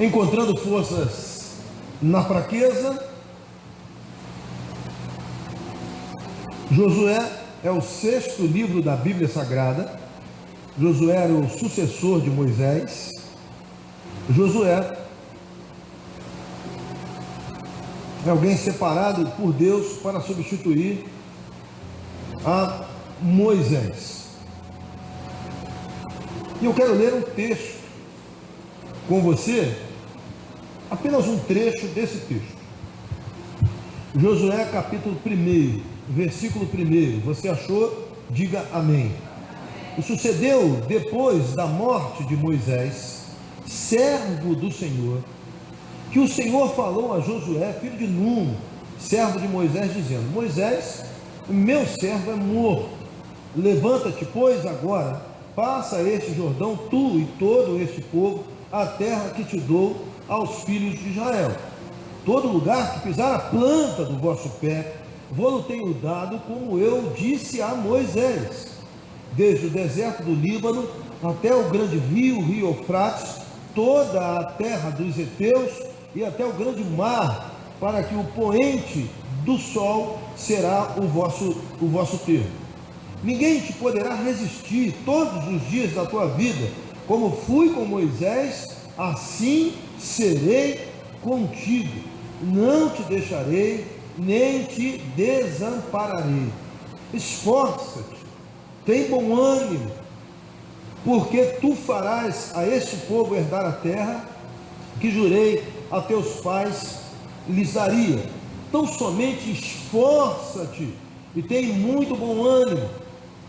encontrando forças na fraqueza. Josué é o 6º livro da Bíblia Sagrada. Josué era o sucessor de Moisés. Josué é alguém separado por Deus para substituir a Moisés. E eu quero ler um texto com você, apenas um trecho desse texto. Josué capítulo 1, versículo 1. Você achou? Diga amém. E sucedeu depois da morte de Moisés, servo do Senhor, que o Senhor falou a Josué, filho de Num, servo de Moisés, dizendo: Moisés, meu servo é morto. Levanta-te, pois, agora, passa este Jordão, tu e todo este povo, a terra que te dou aos filhos de Israel. Todo lugar que pisar a planta do vosso pé, vou-lo tenho dado, como eu disse a Moisés, desde o deserto do Líbano até o grande rio, o rio Eufrates, toda a terra dos heteus e até o grande mar, para que o poente do sol será o vosso termo. Ninguém te poderá resistir todos os dias da tua vida. Como fui com Moisés, assim serei contigo. Não te deixarei, nem te desampararei. Esforça-te, tem bom ânimo, porque tu farás a este povo herdar a terra que jurei a teus pais lhes daria. Então somente esforça-te e tem muito bom ânimo,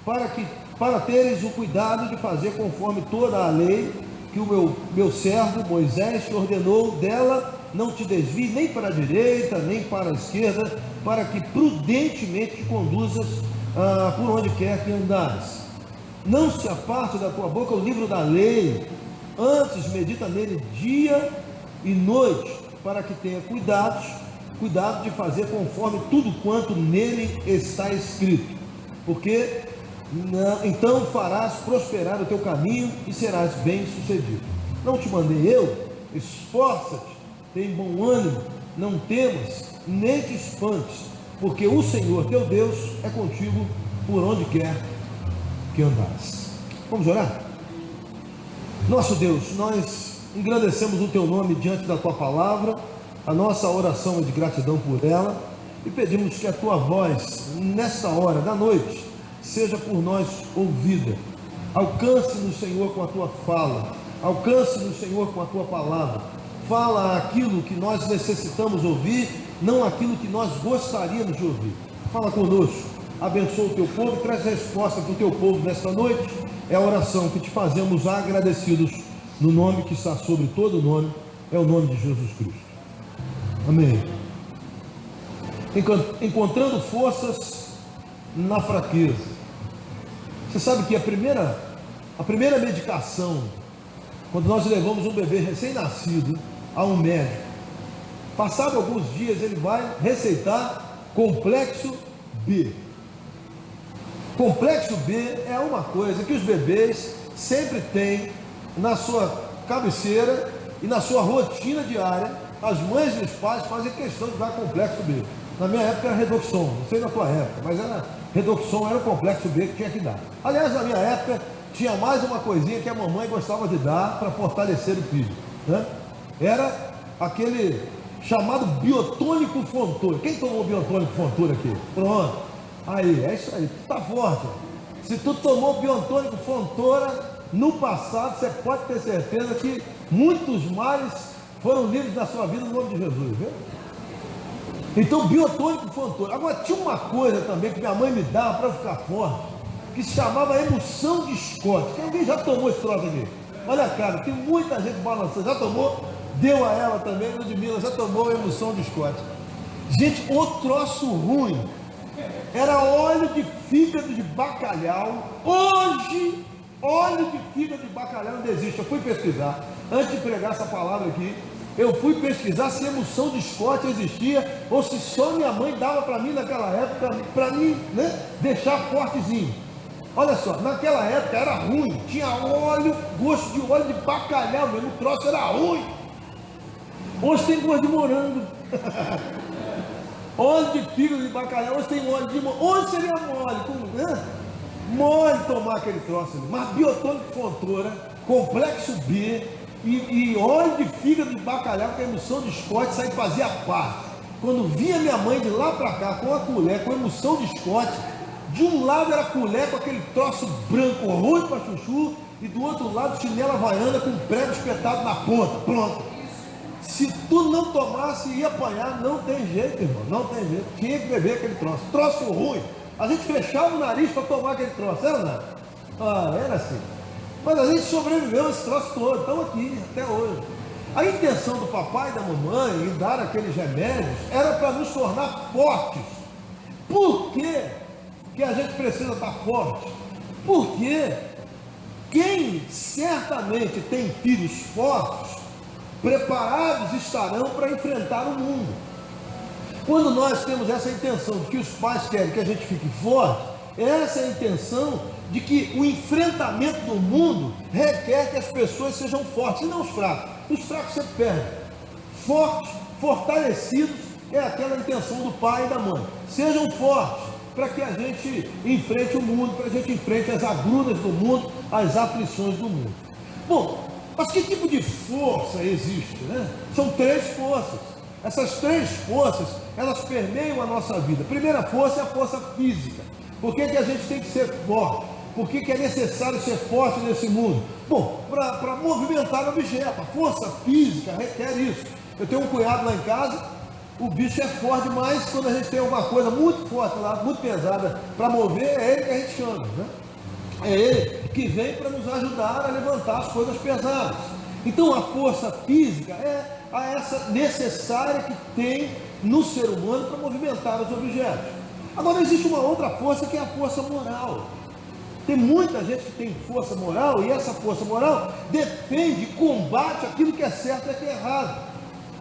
para teres o cuidado de fazer conforme toda a lei que o meu servo Moisés te ordenou. Dela não te desvie nem para a direita nem para a esquerda, para que prudentemente te conduzas por onde quer que andares. Não se aparte da tua boca o livro da lei, antes medita nele dia e noite, para que tenha cuidado de fazer conforme tudo quanto nele está escrito, porque então farás prosperar o teu caminho e serás bem sucedido. Não te mandei eu? Esforça-te, tem bom ânimo, não temas, nem te espantes, porque o Senhor teu Deus é contigo por onde quer que andares. Vamos orar? Nosso Deus, nós engrandecemos o teu nome diante da tua palavra. A nossa oração é de gratidão por ela, e pedimos que a tua voz nesta hora da noite seja por nós ouvida. Alcance-nos, Senhor, com a tua fala, alcance-nos, Senhor, com a tua palavra. Fala aquilo que nós necessitamos ouvir, não aquilo que nós gostaríamos de ouvir. Fala conosco, abençoa o teu povo e traz resposta para o teu povo nesta noite. É a oração que te fazemos agradecidos, no nome que está sobre todo nome, é o nome de Jesus Cristo. Amém. Encontrando forças na fraqueza. Você sabe que a primeira medicação, quando nós levamos um bebê recém-nascido a um médico, passado alguns dias ele vai receitar complexo B. Complexo B é uma coisa que os bebês sempre têm na sua cabeceira e na sua rotina diária. As mães e os pais fazem questão de dar complexo B. Na minha época era Redoxon, não sei na tua época, mas Redoxon era o complexo B que tinha que dar. Aliás, na minha época tinha mais uma coisinha que a mamãe gostava de dar para fortalecer o filho, né? Era aquele chamado biotônico Fontoura. Quem tomou biotônico Fontoura aqui? Pronto. Aí, é isso aí, tu tá forte. Se tu tomou biotônico Fontoura no passado, você pode ter certeza que muitos males foram livres da sua vida no nome de Jesus, viu? Então, biotônico Fontoura. Agora, tinha uma coisa também que minha mãe me dava para ficar forte, que se chamava emulsão de Scott. Alguém já tomou esse troço aqui? Olha, cara, tem muita gente balançando. Já tomou? Deu a ela também, Ludmila, já tomou emulsão de Scott. Gente, o troço ruim era óleo de fígado de bacalhau. Hoje, óleo de fígado de bacalhau não existe. Eu fui pesquisar, antes de pregar essa palavra aqui, eu fui pesquisar se emulsão de Scott existia, ou se só minha mãe dava para mim naquela época, para mim, né, deixar fortezinho. Olha só, naquela época era ruim, tinha óleo, gosto de óleo de bacalhau mesmo, o troço era ruim. Hoje tem gosto de morango. Óleo de fígado de bacalhau. Hoje tem óleo de morango. Hoje seria mole. Né? Mole tomar aquele troço ali. Mas biotônico Fontoura, complexo B e óleo de fígado de bacalhau com emulsão de Scott, isso aí fazia parte. Quando via minha mãe de lá para cá com a colher, com emulsão de Scott, de um lado era a colher com aquele troço branco, ruim para chuchu, e do outro lado chinela havaiana com prego espetado na ponta. Pronto. Se tu não tomasse, ia apanhar. Não tem jeito, irmão, não tem jeito. Tinha que beber aquele troço. Troço ruim. A gente fechava o nariz para tomar aquele troço, era nada? Era assim. Mas a gente sobreviveu a esse troço todo. Estamos aqui até hoje. A intenção do papai e da mamãe em dar aqueles remédios era para nos tornar fortes. Por quê que a gente precisa estar forte? Porque quem certamente tem filhos fortes, preparados estarão para enfrentar o mundo. Quando nós temos essa intenção de que os pais querem que a gente fique forte, essa é a intenção de que o enfrentamento do mundo requer que as pessoas sejam fortes e não os fracos. Os fracos sempre perdem. Fortes, fortalecidos, é aquela intenção do pai e da mãe. Sejam fortes para que a gente enfrente o mundo, para que a gente enfrente as agruras do mundo, as aflições do mundo. Bom, mas que tipo de força existe, né? São três forças. Essas três forças, elas permeiam a nossa vida. A primeira força é a força física. Por que a gente tem que ser forte? Por que é necessário ser forte nesse mundo? Bom, para movimentar objeto. A força física requer isso. Eu tenho um cunhado lá em casa, o bicho é forte demais. Quando a gente tem alguma coisa muito forte lá, muito pesada para mover, é ele que a gente chama, né? É ele que vem para nos ajudar a levantar as coisas pesadas. Então a força física é essa necessária que tem no ser humano para movimentar os objetos. Agora existe uma outra força que é a força moral. Tem muita gente que tem força moral e essa força moral defende, combate aquilo que é certo e que é errado.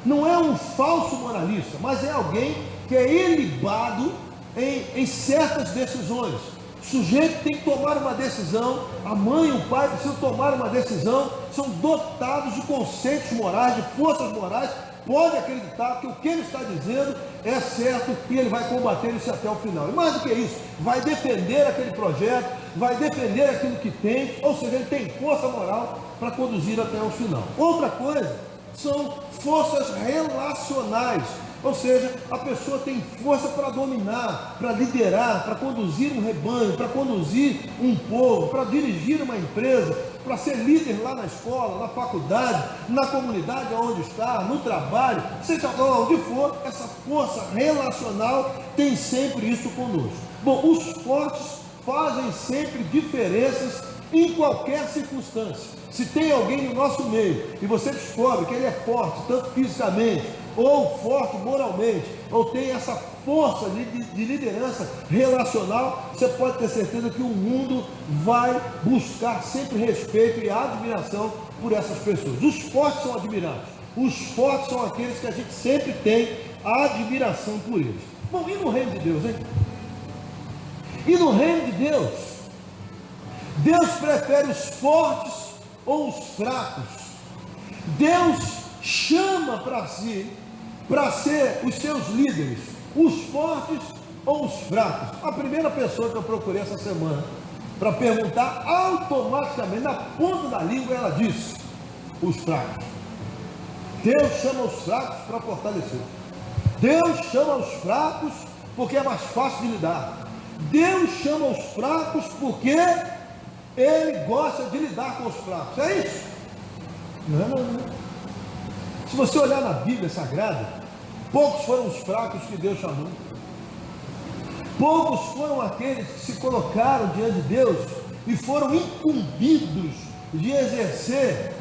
Não é um falso moralista, mas é alguém que é ilibado em certas decisões. O sujeito tem que tomar uma decisão, a mãe e o pai precisam tomar uma decisão, são dotados de conceitos morais, de forças morais, pode acreditar que o que ele está dizendo é certo e ele vai combater isso até o final. E mais do que isso, vai defender aquele projeto, vai defender aquilo que tem, ou seja, ele tem força moral para conduzir até o final. Outra coisa são forças relacionais. Ou seja, a pessoa tem força para dominar, para liderar, para conduzir um rebanho, para conduzir um povo, para dirigir uma empresa, para ser líder lá na escola, na faculdade, na comunidade onde está, no trabalho, seja lá onde for, essa força relacional tem sempre isso conosco. Bom, os fortes fazem sempre diferenças em qualquer circunstância. Se tem alguém no nosso meio e você descobre que ele é forte, tanto fisicamente, ou forte moralmente, ou tem essa força de liderança relacional, você pode ter certeza que o mundo vai buscar sempre respeito e admiração por essas pessoas. Os fortes são admirados, os fortes são aqueles que a gente sempre tem admiração por eles. Bom, e no reino de Deus, hein? E no reino de Deus, Deus prefere os fortes ou os fracos? Deus chama para si, para ser os seus líderes, os fortes ou os fracos? A primeira pessoa que eu procurei essa semana para perguntar, automaticamente, na ponta da língua, ela disse: os fracos. Deus chama os fracos para fortalecer. Deus chama os fracos porque é mais fácil de lidar. Deus chama os fracos porque Ele gosta de lidar com os fracos. É isso? Não. Se você olhar na Bíblia Sagrada, poucos foram os fracos que Deus chamou. Poucos foram aqueles que se colocaram diante de Deus e foram incumbidos de exercer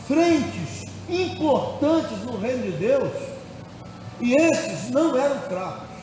frentes importantes no reino de Deus. E esses não eram fracos.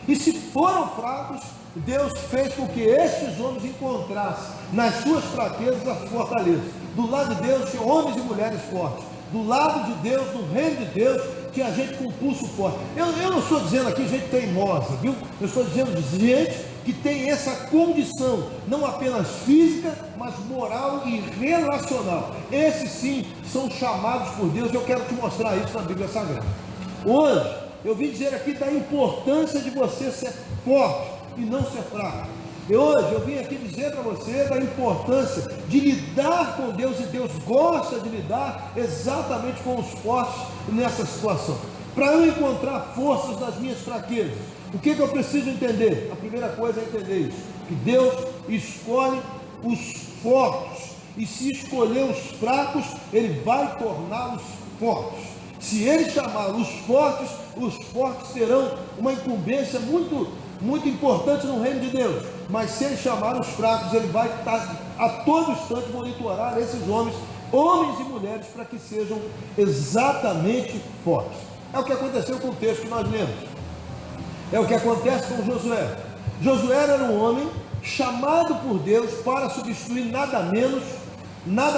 E se foram fracos, Deus fez com que estes homens encontrassem nas suas fraquezas as fortalezas. Do lado de Deus tinha homens e mulheres fortes. Do lado de Deus, no reino de Deus, tinha gente com pulso forte. Eu não estou dizendo aqui gente teimosa, viu? Eu estou dizendo gente que tem essa condição, não apenas física, mas moral e relacional. Esses sim são chamados por Deus. Eu quero te mostrar isso na Bíblia Sagrada. Hoje, eu vim dizer aqui da importância de você ser forte e não ser fraco. E hoje eu vim aqui dizer para você da importância de lidar com Deus, e Deus gosta de lidar exatamente com os fortes nessa situação. Para eu encontrar forças nas minhas fraquezas, o que eu preciso entender? A primeira coisa é entender isso, que Deus escolhe os fortes, e se escolher os fracos, Ele vai torná-los fortes. Se Ele chamar os fortes terão uma incumbência muito importante no reino de Deus. Mas se Ele chamar os fracos, Ele vai estar a todo instante monitorar esses homens e mulheres, para que sejam exatamente fortes. É o que aconteceu com o texto que nós lemos. É o que acontece com Josué. Josué era um homem chamado por Deus para substituir nada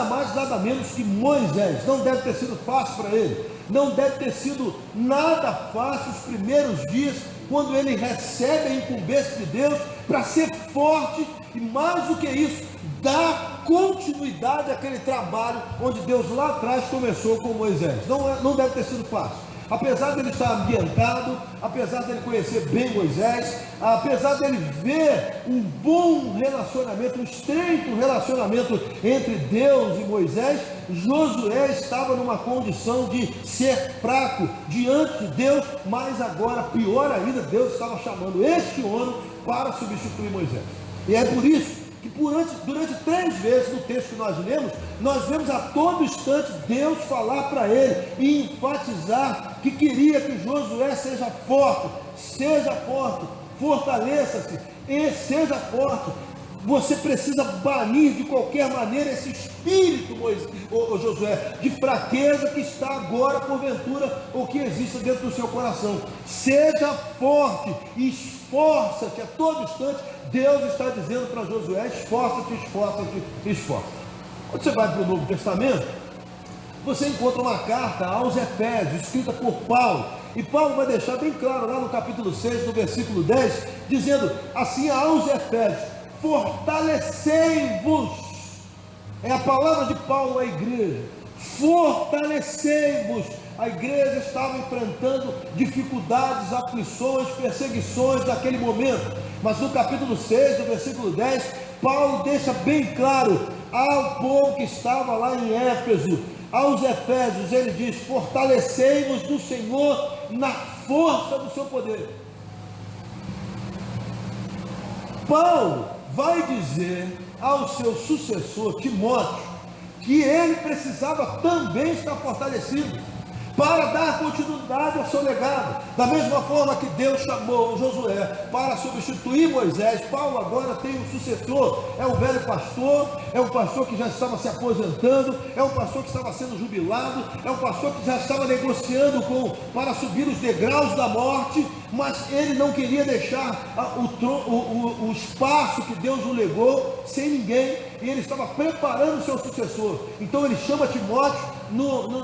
mais, nada menos que Moisés. Não deve ter sido fácil para ele. Não deve ter sido nada fácil os primeiros dias, quando ele recebe a incumbência de Deus para ser forte e, mais do que isso, dar continuidade àquele trabalho onde Deus lá atrás começou com Moisés. Não deve ter sido fácil. Apesar dele estar ambientado, apesar dele conhecer bem Moisés, apesar dele ver um bom relacionamento, um estreito relacionamento entre Deus e Moisés, Josué estava numa condição de ser fraco diante de Deus, mas agora, pior ainda, Deus estava chamando este homem para substituir Moisés. E é por isso que durante 3 vezes no texto que nós lemos, nós vemos a todo instante Deus falar para ele e enfatizar que queria que Josué seja forte, fortaleça-se e seja forte. Você precisa banir de qualquer maneira esse espírito, Josué, de fraqueza que está agora, porventura, ou que existe dentro do seu coração. Seja forte, esforça-te a todo instante. Deus está dizendo para Josué: esforça-te, esforça-te, esforça-te. Quando você vai para o Novo Testamento, você encontra uma carta aos Efésios, escrita por Paulo. E Paulo vai deixar bem claro lá no capítulo 6, no versículo 10, dizendo assim aos Efésios: fortalecei-vos. É a palavra de Paulo à igreja. Fortalecei-vos. A igreja estava enfrentando dificuldades, aflições, perseguições naquele momento. Mas no capítulo 6, no versículo 10, Paulo deixa bem claro ao povo que estava lá em Éfeso, aos Efésios, ele diz: fortalecei-vos do Senhor na força do seu poder. Paulo vai dizer ao seu sucessor Timóteo que ele precisava também estar fortalecido para dar continuidade ao seu legado. Da mesma forma que Deus chamou Josué para substituir Moisés, Paulo agora tem um sucessor. É o velho pastor, é um pastor que já estava se aposentando, é um pastor que estava sendo jubilado, é um pastor que já estava negociando para subir os degraus da morte, mas ele não queria deixar o espaço que Deus o legou sem ninguém, e ele estava preparando o seu sucessor. Então ele chama Timóteo,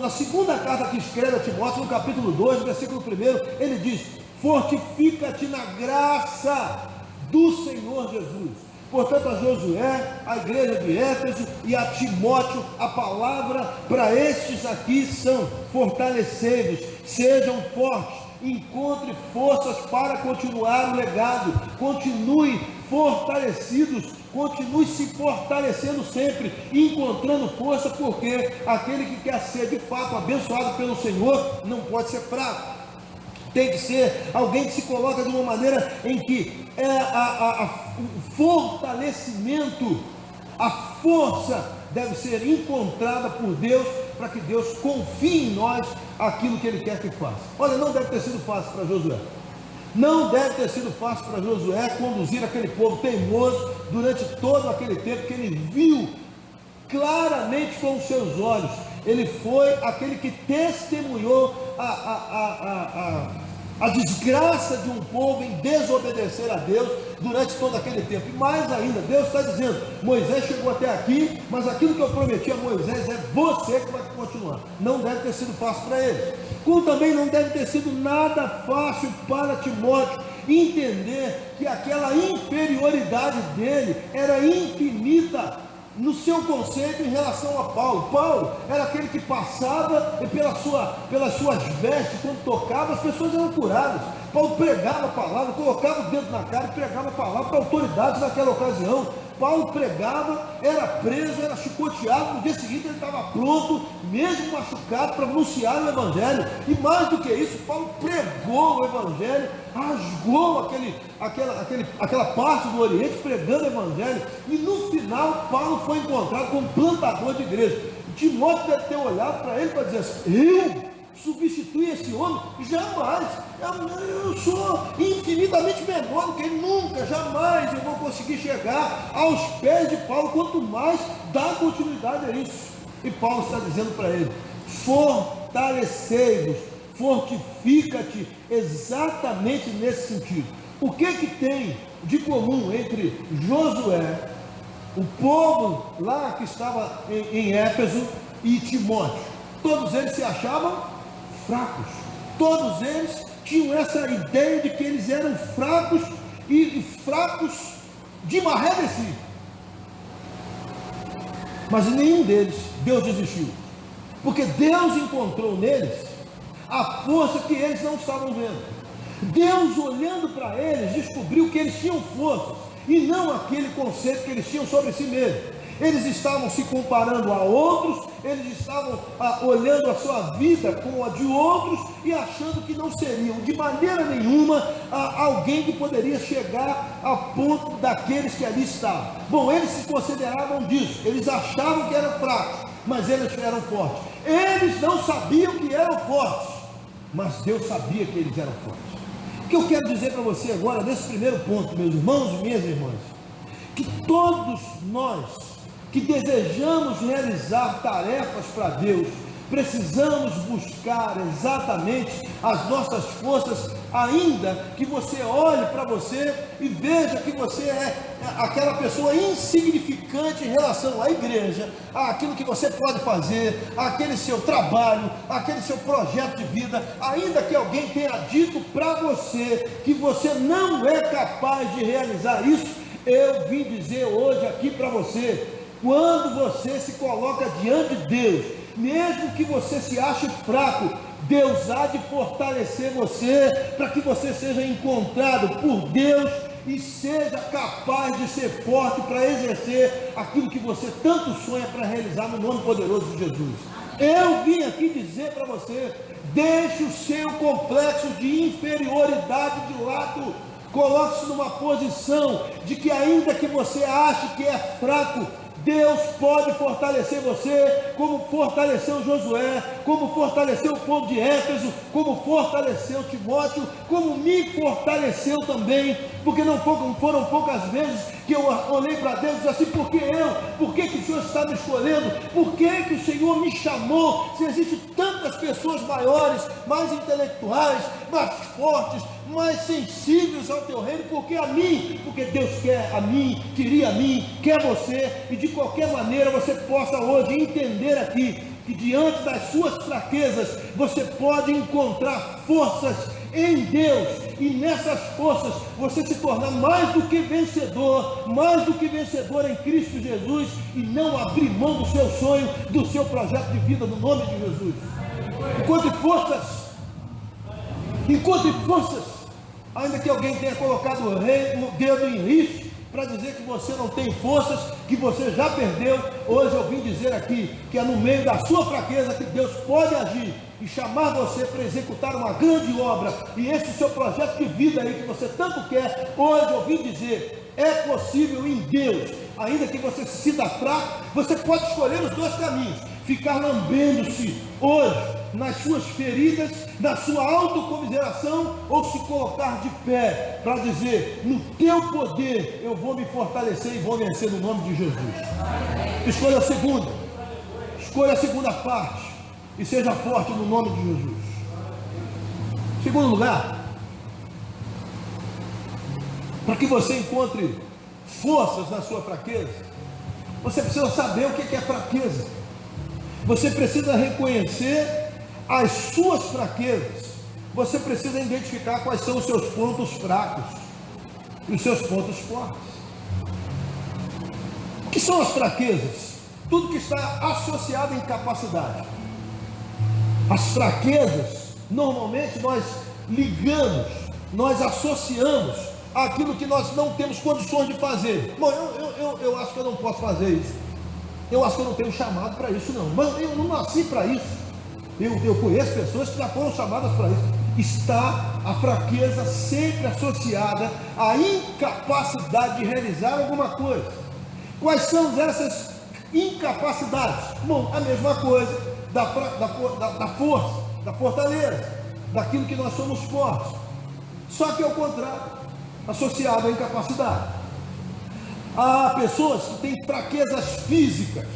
na segunda carta que escreve a Timóteo, no capítulo 2, versículo 1, ele diz: fortifica-te na graça do Senhor Jesus. Portanto, a Josué, a igreja de Éfeso, e a Timóteo, a palavra para estes aqui são: fortalecei-vos, sejam fortes, encontre forças para continuar o legado, continue fortalecidos, continue se fortalecendo sempre, encontrando força, porque aquele que quer ser de fato abençoado pelo Senhor não pode ser fraco. Tem que ser alguém que se coloca de uma maneira em que o fortalecimento, a força deve ser encontrada por Deus, para que Deus confie em nós aquilo que Ele quer que faça. Olha, não deve ter sido fácil para Josué. Não deve ter sido fácil para Josué conduzir aquele povo teimoso durante todo aquele tempo que ele viu claramente com os seus olhos. Ele foi aquele que testemunhou a desgraça de um povo em desobedecer a Deus durante todo aquele tempo. E mais ainda, Deus está dizendo: Moisés chegou até aqui, mas aquilo que eu prometi a Moisés é você que vai continuar. Não deve ter sido fácil para ele, como também não deve ter sido nada fácil para Timóteo entender que aquela inferioridade dele era infinita no seu conceito em relação a Paulo. Paulo era aquele que passava e pelas suas vestes, quando tocava, as pessoas eram curadas. Paulo pregava a palavra, colocava o dedo na cara e pregava a palavra para autoridades naquela ocasião. Paulo pregava, era preso, era chicoteado, no dia seguinte ele estava pronto, mesmo machucado, para anunciar o Evangelho. E mais do que isso, Paulo pregou o Evangelho, rasgou aquela parte do Oriente, pregando o Evangelho, e no final Paulo foi encontrado como plantador de igreja. Timóteo deve ter olhado para ele para dizer assim: eu substituir esse homem? Jamais. Eu sou infinitamente menor do que ele, nunca, jamais eu vou conseguir chegar aos pés de Paulo, quanto mais dar continuidade a isso. E Paulo está dizendo para ele: fortalecei-vos, fortifica-te, exatamente nesse sentido. O que tem de comum entre Josué, o povo lá que estava em Éfeso, e Timóteo? Todos eles se achavam fracos, todos eles tinham essa ideia de que eles eram fracos e fracos de maré de si, mas nenhum deles Deus desistiu, porque Deus encontrou neles a força que eles não estavam vendo. Deus, olhando para eles, descobriu que eles tinham forças e não aquele conceito que eles tinham sobre si mesmos. Eles estavam se comparando a outros, eles estavam olhando a sua vida como a de outros e achando que não seriam de maneira nenhuma alguém que poderia chegar a ponto daqueles que ali estavam. Bom, eles se consideravam disso, eles achavam que eram fracos, mas eles eram fortes. Eles não sabiam que eram fortes, mas Deus sabia que eles eram fortes. O que eu quero dizer para você agora, nesse primeiro ponto, meus irmãos e minhas irmãs, que todos nós que desejamos realizar tarefas para Deus, precisamos buscar exatamente as nossas forças, ainda que você olhe para você e veja que você é aquela pessoa insignificante em relação à igreja, àquilo que você pode fazer, àquele seu trabalho, àquele seu projeto de vida, ainda que alguém tenha dito para você que você não é capaz de realizar isso. Eu vim dizer hoje aqui para você: quando você se coloca diante de Deus, mesmo que você se ache fraco, Deus há de fortalecer você, para que você seja encontrado por Deus e seja capaz de ser forte para exercer aquilo que você tanto sonha para realizar, no nome poderoso de Jesus. Eu vim aqui dizer para você: deixe o seu complexo de inferioridade de lado, coloque-se numa posição de que, ainda que você ache que é fraco, Deus pode fortalecer você, como fortaleceu Josué, como fortaleceu o povo de Éfeso, como fortaleceu Timóteo, como me fortaleceu também, porque não foram poucas vezes que eu olhei para Deus e disse assim: por que eu? Por que o Senhor está me escolhendo? Por que o Senhor me chamou? Se existem tantas pessoas maiores, mais intelectuais, mais fortes, mais sensíveis ao teu reino, porque a mim? Porque Deus quer a mim, queria a mim, quer você, e de qualquer maneira você possa hoje entender aqui que diante das suas fraquezas você pode encontrar forças em Deus, e nessas forças você se tornar mais do que vencedor em Cristo Jesus, e não abrir mão do seu sonho, do seu projeto de vida, no nome de Jesus. Encontre forças, ainda que alguém tenha colocado o dedo em risco para dizer que você não tem forças, que você já perdeu. Hoje eu vim dizer aqui que é no meio da sua fraqueza que Deus pode agir e chamar você para executar uma grande obra, e esse seu projeto de vida aí que você tanto quer, hoje eu vim dizer: é possível em Deus. Ainda que você se sinta fraco, você pode escolher os dois caminhos: ficar lambendo-se hoje nas suas feridas, na sua autocomiseração, ou se colocar de pé para dizer: no teu poder eu vou me fortalecer e vou vencer, no nome de Jesus. Escolha a segunda parte e seja forte no nome de Jesus. Segundo lugar, Para que você encontre forças na sua fraqueza, você precisa saber o que é fraqueza. Você precisa reconhecer as suas fraquezas. Você precisa identificar quais são os seus pontos fracos e os seus pontos fortes. O que são as fraquezas? Tudo que está associado à incapacidade. As fraquezas, normalmente nós ligamos, nós associamos àquilo que nós não temos condições de fazer. Bom, eu acho que eu não posso fazer isso. Eu acho que eu não tenho chamado para isso, não. Mas eu não nasci para isso. Eu conheço pessoas que já foram chamadas para isso. Está a fraqueza sempre associada à incapacidade de realizar alguma coisa. Quais são essas incapacidades? Bom, a mesma coisa da força, da fortaleza, daquilo que nós somos fortes. Só que ao contrário, associado à incapacidade. Há pessoas que têm fraquezas físicas,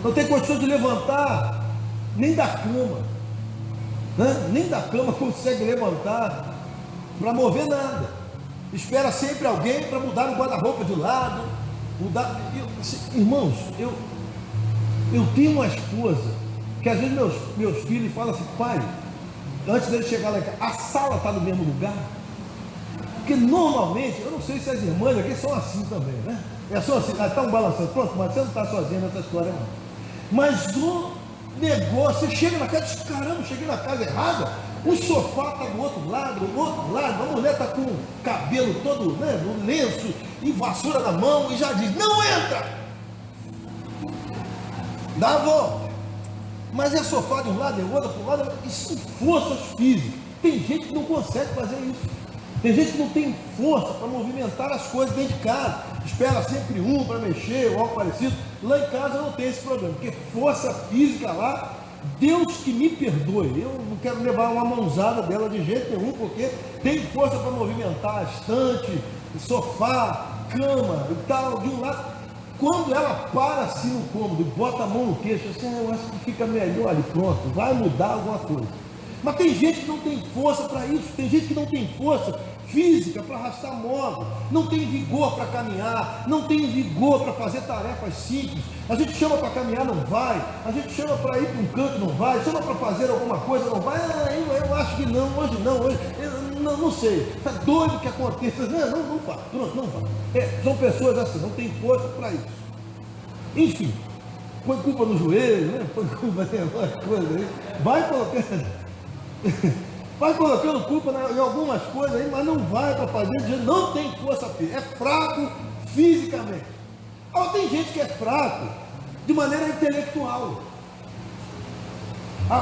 não tem condição de levantar nem da cama, né? Nem da cama consegue levantar para mover nada. Espera sempre alguém para mudar o guarda-roupa de lado, mudar. Irmãos, eu tenho uma esposa que às vezes meus filhos falam assim: pai, antes dele chegar lá em casa, a sala está no mesmo lugar. Porque normalmente, eu não sei se as irmãs aqui são assim também, né? É só assim, está um balançando, pronto, mas você não está sozinho nessa história não. Mas o negócio, você chega na casa e diz: caramba, cheguei na casa errada, o sofá está do outro lado, a mulher está com o cabelo todo, né, no lenço e vassoura na mão e já diz: não entra! Dá a volta. Mas é sofá de um lado, é outro para o lado, isso são forças físicas. Tem gente que não consegue fazer isso. Tem gente que não tem força para movimentar as coisas dentro de casa. Espera sempre um para mexer ou algo parecido. Lá em casa eu não tenho esse problema, porque força física lá, Deus que me perdoe. Eu não quero levar uma mãozada dela de jeito nenhum, porque tem força para movimentar a estante, sofá, cama e tal, de um lado. Quando ela para assim no cômodo e bota a mão no queixo, assim, eu acho que fica melhor ali, pronto, vai mudar alguma coisa. Mas tem gente que não tem força para isso, tem gente que não tem força física para arrastar móvel, não tem vigor para caminhar, não tem vigor para fazer tarefas simples. A gente chama para caminhar, não vai, a gente chama para ir para um canto, não vai, chama para fazer alguma coisa, não vai. Eu acho que não, hoje não sei, está doido que aconteça, não vai, pronto, não vai. São pessoas assim, não tem força para isso. Enfim, põe culpa no joelho, né? Põe culpa em algumas coisas aí, vai colocando culpa em algumas coisas aí, mas não vai para fazer, não tem força física, é fraco fisicamente. Ou tem gente que é fraco de maneira intelectual.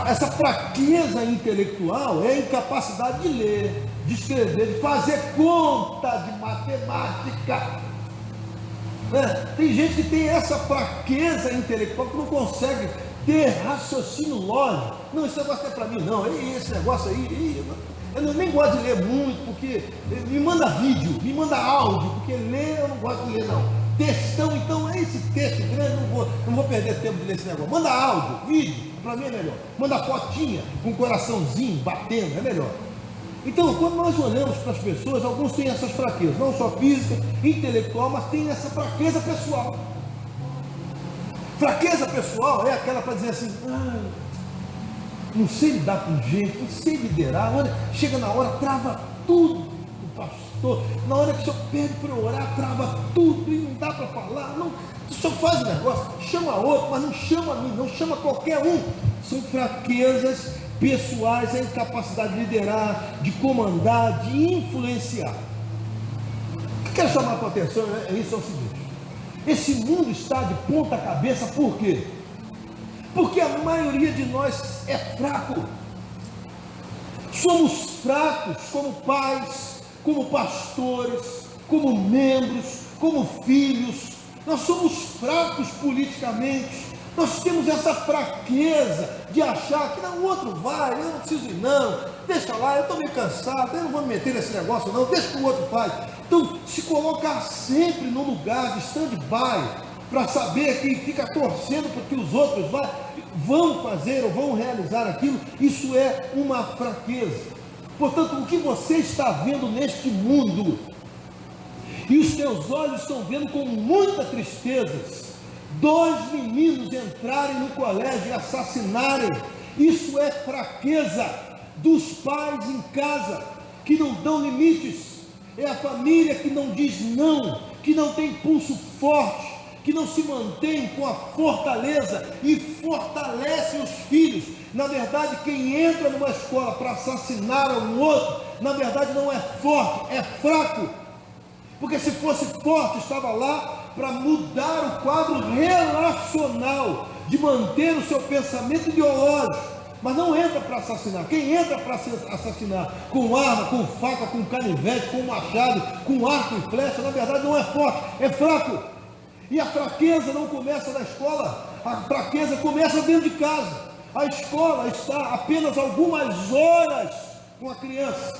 Essa fraqueza intelectual é a incapacidade de ler, de escrever, de fazer conta de matemática. Tem gente que tem essa fraqueza intelectual que não consegue ter raciocínio lógico. Não, esse negócio não é para mim não, esse negócio aí, eu nem gosto de ler muito, porque me manda vídeo, me manda áudio, porque ler eu não gosto de ler não. Textão, então é esse texto grande, não vou perder tempo de ler esse negócio. Manda áudio, vídeo, para mim é melhor. Manda fotinha com um coraçãozinho batendo, é melhor. Então, quando nós olhamos para as pessoas, alguns têm essas fraquezas, não só física, intelectual, mas tem essa fraqueza pessoal. Fraqueza pessoal é aquela para dizer assim: não sei lidar com gente, não sei liderar. Olha, chega na hora, trava tudo o pastor. Na hora que o senhor pede para eu orar, trava tudo e não dá para falar. Não, o senhor faz o negócio, chama outro, mas não chama a mim, não chama qualquer um. São fraquezas pessoais, a incapacidade de liderar, de comandar, de influenciar. O que eu quero chamar a tua atenção é isso, é o seguinte: esse mundo está de ponta cabeça, por quê? Porque a maioria de nós é fraco. Somos fracos como pais, como pastores, como membros, como filhos. Nós somos fracos politicamente. Nós temos essa fraqueza de achar que não, o outro vai, eu não preciso ir não, deixa lá, eu estou meio cansado, eu não vou me meter nesse negócio não, deixa que o outro faz. Então, se colocar sempre no lugar de stand-by, para saber que fica torcendo para que os outros vão fazer ou vão realizar aquilo, isso é uma fraqueza. Portanto, o que você está vendo neste mundo e os teus olhos estão vendo com muita tristeza 2 meninos entrarem no colégio e assassinarem. Isso é fraqueza dos pais em casa, que não dão limites. É a família que não diz não, que não tem pulso forte, que não se mantém com a fortaleza e fortalece os filhos. Na verdade, quem entra numa escola para assassinar um outro, na verdade não é forte, é fraco. Porque se fosse forte, estava lá para mudar o quadro relacional, de manter o seu pensamento ideológico, mas não entra para assassinar. Quem entra para assassinar com arma, com faca, com canivete, com machado, com arco e flecha, na verdade não é forte, é fraco. E a fraqueza não começa na escola, a fraqueza começa dentro de casa. A escola está apenas algumas horas com a criança,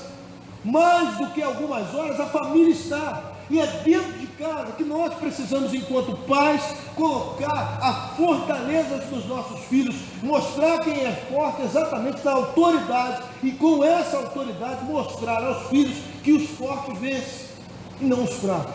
mais do que algumas horas a família está. E é dentro de casa que nós precisamos, enquanto pais, colocar a fortaleza dos nossos filhos, mostrar quem é forte exatamente na autoridade, e com essa autoridade mostrar aos filhos que os fortes vencem e não os fracos.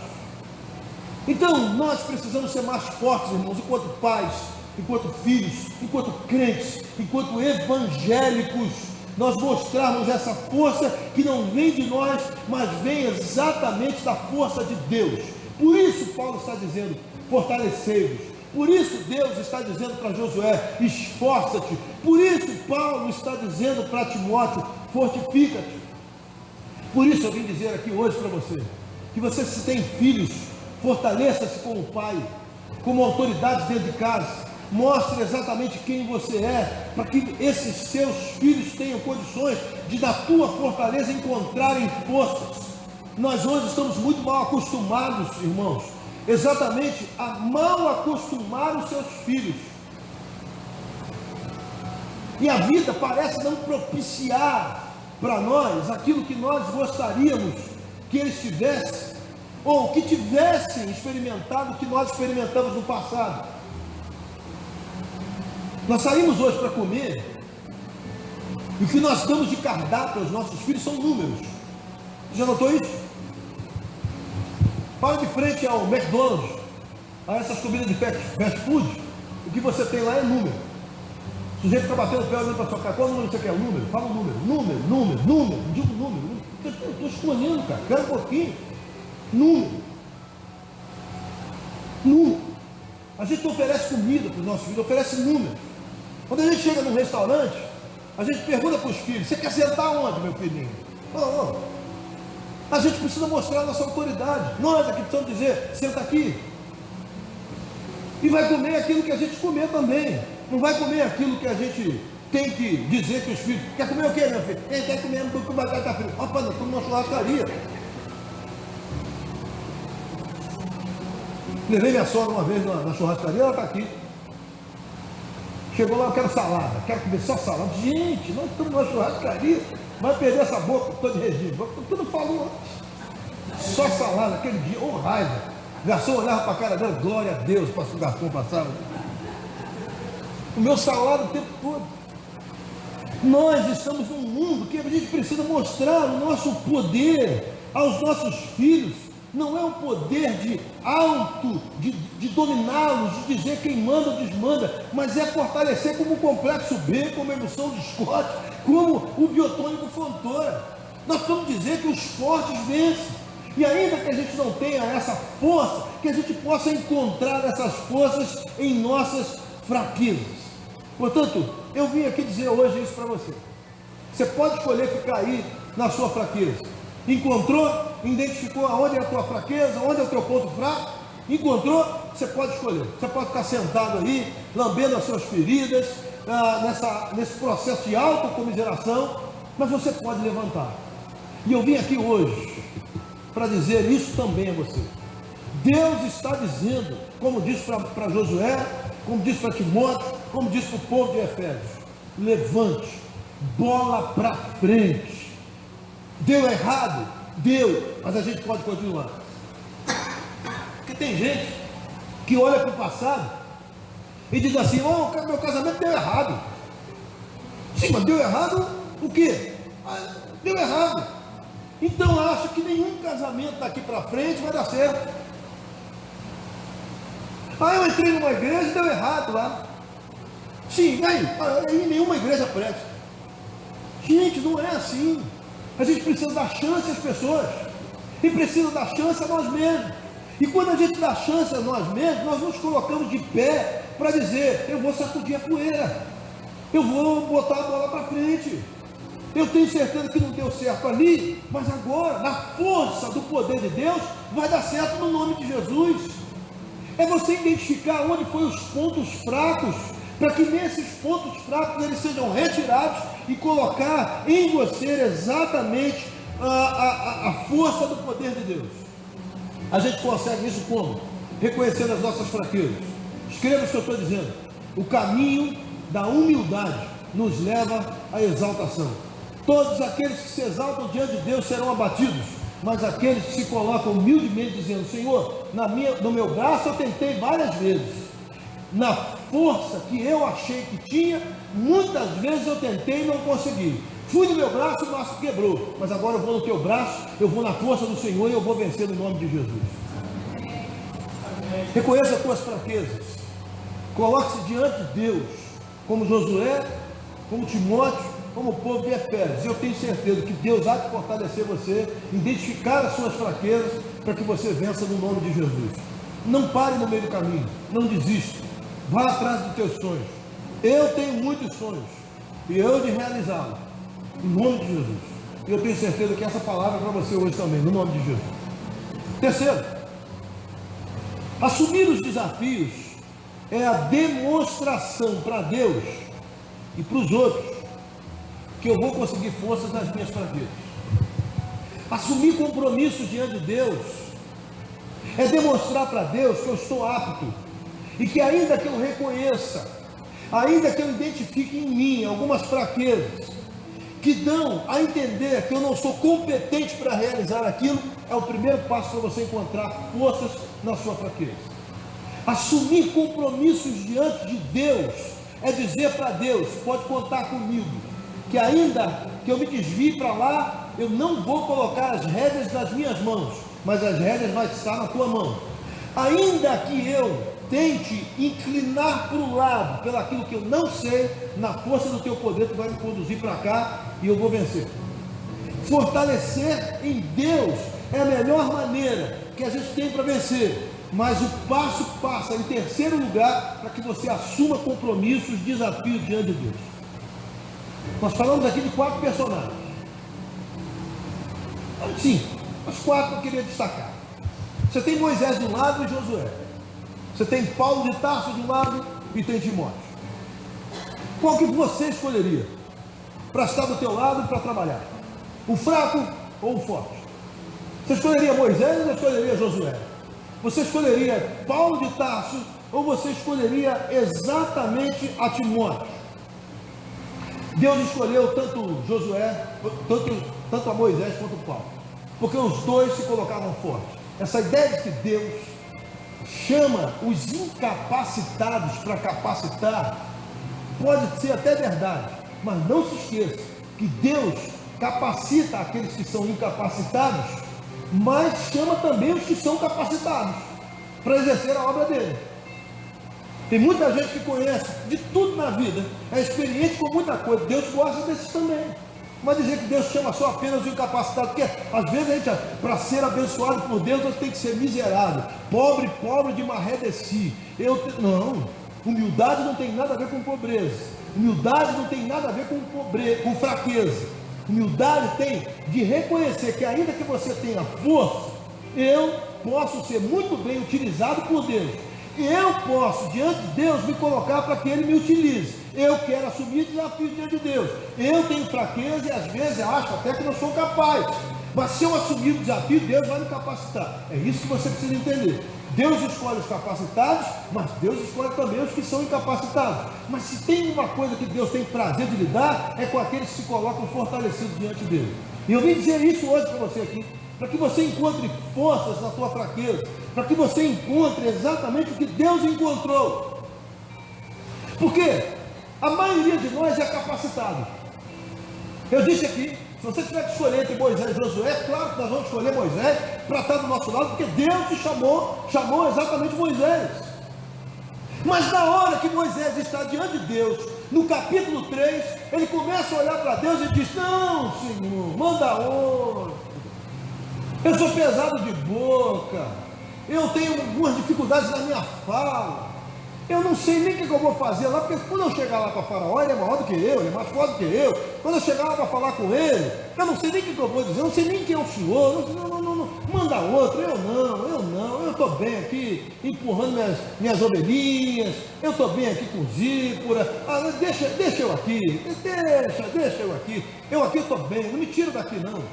Então nós precisamos ser mais fortes, irmãos, enquanto pais, enquanto filhos, enquanto crentes, enquanto evangélicos. Nós mostrarmos essa força que não vem de nós, mas vem exatamente da força de Deus. Por isso Paulo está dizendo, fortalecei-vos. Por isso Deus está dizendo para Josué, esforça-te. Por isso Paulo está dizendo para Timóteo, fortifica-te. Por isso eu vim dizer aqui hoje para você, que você, se tem filhos, fortaleça-se como pai, como autoridade dentro de casa. Mostre exatamente quem você é, para que esses seus filhos tenham condições de, da tua fortaleza, encontrarem forças. Nós hoje estamos muito mal acostumados, irmãos, exatamente a mal acostumar os seus filhos. E a vida parece não propiciar para nós aquilo que nós gostaríamos que eles tivessem, ou que tivessem experimentado o que nós experimentamos no passado. Nós saímos hoje para comer, e o que nós damos de cardápio aos nossos filhos são números. Você já notou isso? Para de frente ao McDonald's, a essas comidas de fast food, o que você tem lá é número. O sujeito está batendo o pé olhando para a sua cara, qual número você quer? O número? Fala o número. Número, digo número. Eu estou escolhendo, cara, espera um pouquinho. Número. A gente não oferece comida para os nossos filhos, oferece número. Quando a gente chega num restaurante, a gente pergunta para os filhos, você quer sentar onde, meu filhinho? Não. A gente precisa mostrar a nossa autoridade. Nós aqui precisamos dizer, senta aqui. E vai comer aquilo que a gente comer também. Não vai comer aquilo que a gente tem que dizer para os filhos. Quer comer o quê, meu filho? Quem quer comer com batata frita? Opa, nós estamos numa churrascaria. Levei minha sogra uma vez na churrascaria, ela está aqui. Chegou lá, eu quero salada, quero comer só salada. Gente, nós estamos numa churrascaria, vai perder essa boca toda de regime. Tudo falou. Só salada, aquele dia, raiva. O garçom olhava para a cara dela, glória a Deus, o garçom passava. O meu salada o tempo todo. Nós estamos num mundo que a gente precisa mostrar o nosso poder aos nossos filhos. Não é um poder de dominá-los, de dizer quem manda ou desmanda, mas é fortalecer como o complexo B, como a emulsão de Scott, como o biotônico Fontoura. Nós vamos dizer que os fortes vencem, e ainda que a gente não tenha essa força, que a gente possa encontrar essas forças em nossas fraquezas. Portanto, eu vim aqui dizer hoje isso para você. Você pode escolher ficar aí na sua fraqueza. Encontrou, identificou aonde é a tua fraqueza, onde é o teu ponto fraco, encontrou, você pode escolher. Você pode ficar sentado aí, lambendo as suas feridas, nesse processo de autocomiseração, mas você pode levantar. E eu vim aqui hoje para dizer isso também a você. Deus está dizendo, como disse para Josué, como disse para Timóteo, como disse para o povo de Efésios: levante, bola para frente. Deu errado? Deu, mas a gente pode continuar. Porque tem gente que olha para o passado e diz assim: meu casamento deu errado. Sim, mas deu errado o quê? Deu errado. Então acha que nenhum casamento daqui para frente vai dar certo. Eu entrei numa igreja e deu errado lá. Sim, aí nenhuma igreja presta. Gente, não é assim. A gente precisa dar chance às pessoas. E precisa dar chance a nós mesmos. E quando a gente dá chance a nós mesmos, nós nos colocamos de pé para dizer: eu vou sacudir a poeira, eu vou botar a bola para frente. Eu tenho certeza que não deu certo ali, mas agora, na força do poder de Deus, vai dar certo no nome de Jesus. É você identificar onde foram os pontos fracos, para que nesses pontos fracos eles sejam retirados e colocar em você exatamente a força do poder de Deus. A gente consegue isso como? Reconhecendo as nossas fraquezas. Escreva o que eu estou dizendo. O caminho da humildade nos leva à exaltação. Todos aqueles que se exaltam diante de Deus serão abatidos, mas aqueles que se colocam humildemente dizendo: Senhor, no meu braço eu tentei várias vezes, na força que eu achei que tinha, muitas vezes eu tentei e não consegui. Fui no meu braço e o braço quebrou, mas agora eu vou no teu braço, eu vou na força do Senhor e eu vou vencer no nome de Jesus. Reconheça as tuas fraquezas, coloque-se diante de Deus, como Josué, como Timóteo, como o povo de Efésios. Eu tenho certeza que Deus há de fortalecer você, identificar as suas fraquezas, para que você vença no nome de Jesus. Não pare no meio do caminho, não desista, vá atrás dos teus sonhos. Eu tenho muitos sonhos e eu de realizá-los, em nome de Jesus. E eu tenho certeza que essa palavra é para você hoje também, no nome de Jesus. Terceiro, assumir os desafios é a demonstração para Deus e para os outros que eu vou conseguir forças nas minhas fraquezas. Assumir compromisso diante de Deus é demonstrar para Deus que eu estou apto e que, ainda que eu reconheça, ainda que eu identifique em mim algumas fraquezas que dão a entender que eu não sou competente para realizar aquilo, é o primeiro passo para você encontrar forças na sua fraqueza. Assumir compromissos diante de Deus é dizer para Deus: pode contar comigo, que ainda que eu me desvie para lá, eu não vou colocar as rédeas nas minhas mãos, mas as rédeas vão estar na tua mão. Ainda que eu tente inclinar para o lado, pelo aquilo que eu não sei, na força do teu poder tu vai me conduzir para cá e eu vou vencer. Fortalecer em Deus é a melhor maneira que a gente tem para vencer. Mas o passo passa em terceiro lugar para que você assuma compromissos, desafios diante de Deus. Nós falamos aqui de 4 personagens. Sim, os 4 eu queria destacar. Você tem Moisés de um lado e Josué. Você tem Paulo de Tarso de um lado e tem Timóteo. Qual que você escolheria para estar do teu lado e para trabalhar? O fraco ou o forte? Você escolheria Moisés ou você escolheria Josué? Você escolheria Paulo de Tarso ou você escolheria exatamente a Timóteo? Deus escolheu tanto Josué, tanto a Moisés quanto a Paulo, porque os dois se colocavam fortes. Essa ideia de que Deus chama os incapacitados para capacitar pode ser até verdade, mas não se esqueça que Deus capacita aqueles que são incapacitados, mas chama também os que são capacitados para exercer a obra dele. Tem muita gente que conhece de tudo na vida, é experiente com muita coisa. Deus gosta desses também. Mas dizer que Deus chama só apenas o incapacitado, porque às vezes a gente, para ser abençoado por Deus, nós tem que ser miserável, pobre de maré de si. Não, humildade não tem nada a ver com pobreza. Humildade não tem nada a ver com fraqueza. Humildade tem de reconhecer que, ainda que você tenha força, eu posso ser muito bem utilizado por Deus. Eu posso, diante de Deus, me colocar para que Ele me utilize. Eu quero assumir desafios diante de Deus. Eu tenho fraqueza e às vezes acho até que não sou capaz. Mas se eu assumir o desafio, Deus vai me capacitar. É isso que você precisa entender. Deus escolhe os capacitados, mas Deus escolhe também os que são incapacitados. Mas se tem uma coisa que Deus tem prazer de lidar, é com aqueles que se colocam fortalecidos diante dele. E eu vim dizer isso hoje para você aqui, para que você encontre forças na tua fraqueza, para que você encontre exatamente o que Deus encontrou. Porque a maioria de nós é capacitado. Eu disse aqui, Se você tiver que escolher entre Moisés e Josué, claro que nós vamos escolher Moisés para estar do nosso lado, porque Deus te chamou exatamente Moisés. Mas na hora que Moisés está diante de Deus, no capítulo 3, ele começa a olhar para Deus e diz: não, Senhor, manda outro. Eu sou pesado de boca, eu tenho algumas dificuldades na minha fala, eu não sei nem o que eu vou fazer lá, porque quando eu chegar lá para Faraó, ele é maior do que eu, ele é mais forte do que eu. Quando eu chegar lá para falar com ele, eu não sei nem o que eu vou dizer, eu não sei nem quem é o senhor. Não, manda outro. Eu estou bem aqui empurrando minhas ovelhinhas, eu estou bem aqui com zípora. Deixa eu aqui, deixa eu aqui. Eu aqui estou bem, não me tira daqui não.